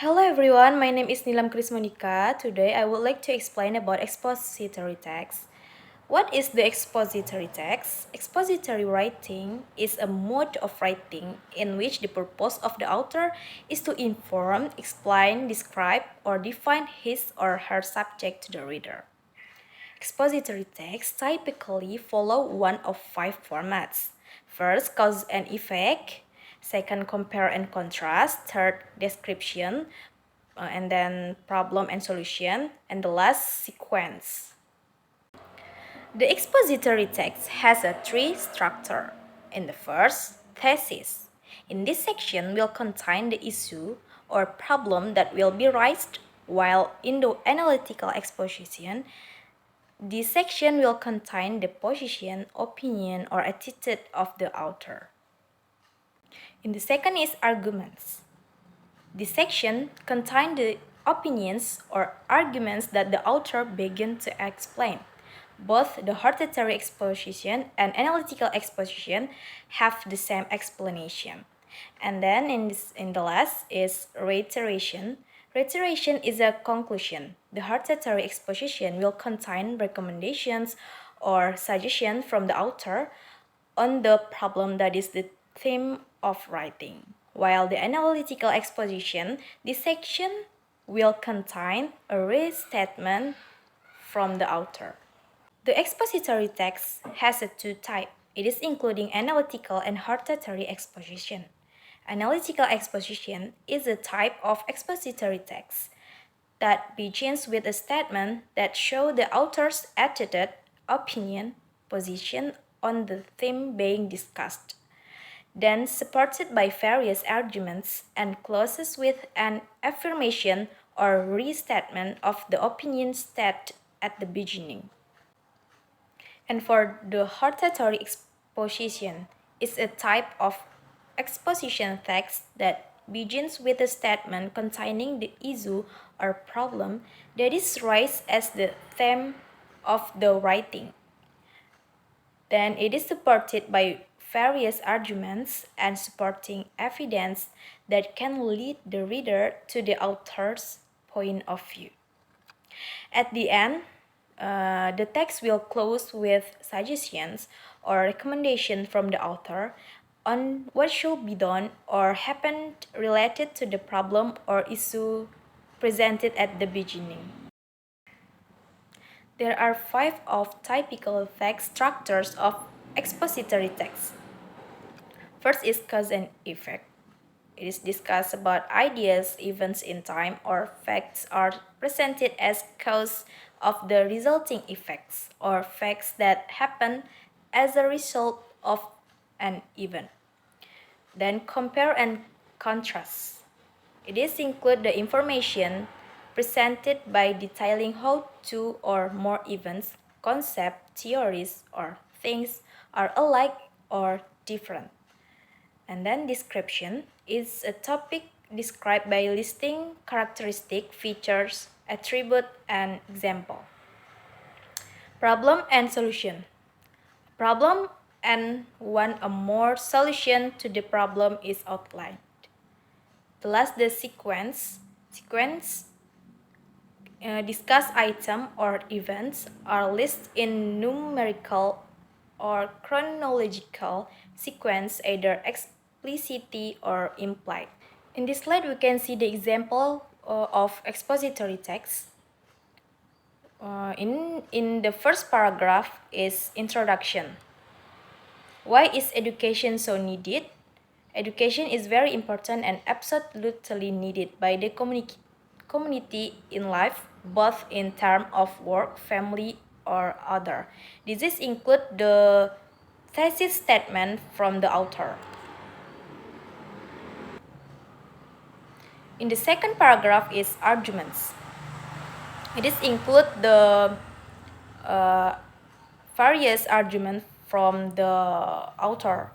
Hello everyone, my name is Nilam. Today I would like to explain about expository text. What is the expository text? Expository writing is a mode of writing in which the purpose of the author is to inform, explain, describe, or define his or her subject to the reader. Expository texts typically follow one of five formats. First, cause and effect. Second, compare and contrast. Third, description. And then problem and solution. And the last, sequence. The expository text has a tree structure. In the first, thesis. In this section will contain the issue or problem that will be raised, while in the analytical exposition, this section will contain the position, opinion, or attitude of the author. In the second is arguments. This section contains the opinions or arguments that the author began to explain. Both the hortatory exposition and analytical exposition have the same explanation. And then in the last is reiteration. Reiteration is a conclusion. The hortatory exposition will contain recommendations or suggestions from the author on the problem that is the theme of writing. While the analytical exposition, this section will contain a restatement from the author. The expository text has a two types. It is including analytical and hortatory exposition. Analytical exposition is a type of expository text that begins with a statement that shows the author's attitude, opinion, position on the theme being discussed, then supported by various arguments and closes with an affirmation or restatement of the opinion stated at the beginning. And for the hortatory exposition, is a type of exposition text that begins with a statement containing the issue or problem that is raised as the theme of the writing. Then it is supported by various arguments and supporting evidence that can lead the reader to the author's point of view. At the end, the text will close with suggestions or recommendations from the author on what should be done or happen related to the problem or issue presented at the beginning. There are five of typical text structures of expository text. First is cause and effect. It is discussed about ideas, events in time, or facts are presented as cause of the resulting effects, or facts that happen as a result of an event. Then compare and contrast. It is include the information presented by detailing how two or more events, concepts, theories, or things are alike or different. And then description is a topic described by listing characteristic, features, attribute, and example. Problem and solution. Problem and one or more solution to the problem is outlined. The last, the sequence. Sequence discuss item or events are listed in numerical or chronological sequence, either explicitly or implied. In this slide, we can see the example of expository text. In the first paragraph is introduction. Why is education so needed? Education is very important and absolutely needed by the community in life, both in terms of work, family, or other. This include the thesis statement from the author. In the second paragraph is arguments. It is include the various arguments from the author.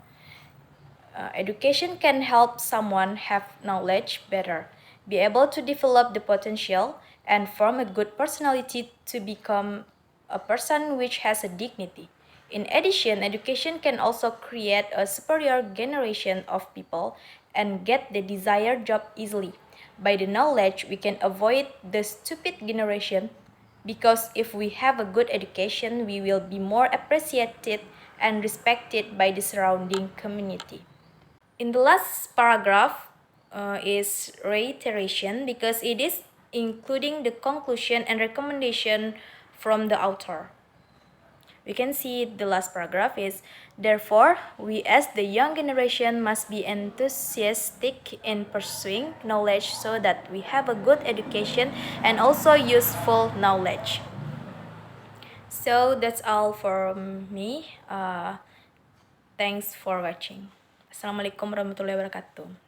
Education can help someone have knowledge better, be able to develop the potential, and form a good personality to become a person which has a dignity. In addition, education can also create a superior generation of people and get the desired job easily. By the knowledge, we can avoid the stupid generation, because if we have a good education, we will be more appreciated and respected by the surrounding community. In the last paragraph is reiteration, because it is including the conclusion and recommendation from the author. We can see the last paragraph is, therefore, we as the young generation must be enthusiastic in pursuing knowledge so that we have a good education and also useful knowledge. So that's all from me. Thanks for watching. Assalamualaikum warahmatullahi wabarakatuh.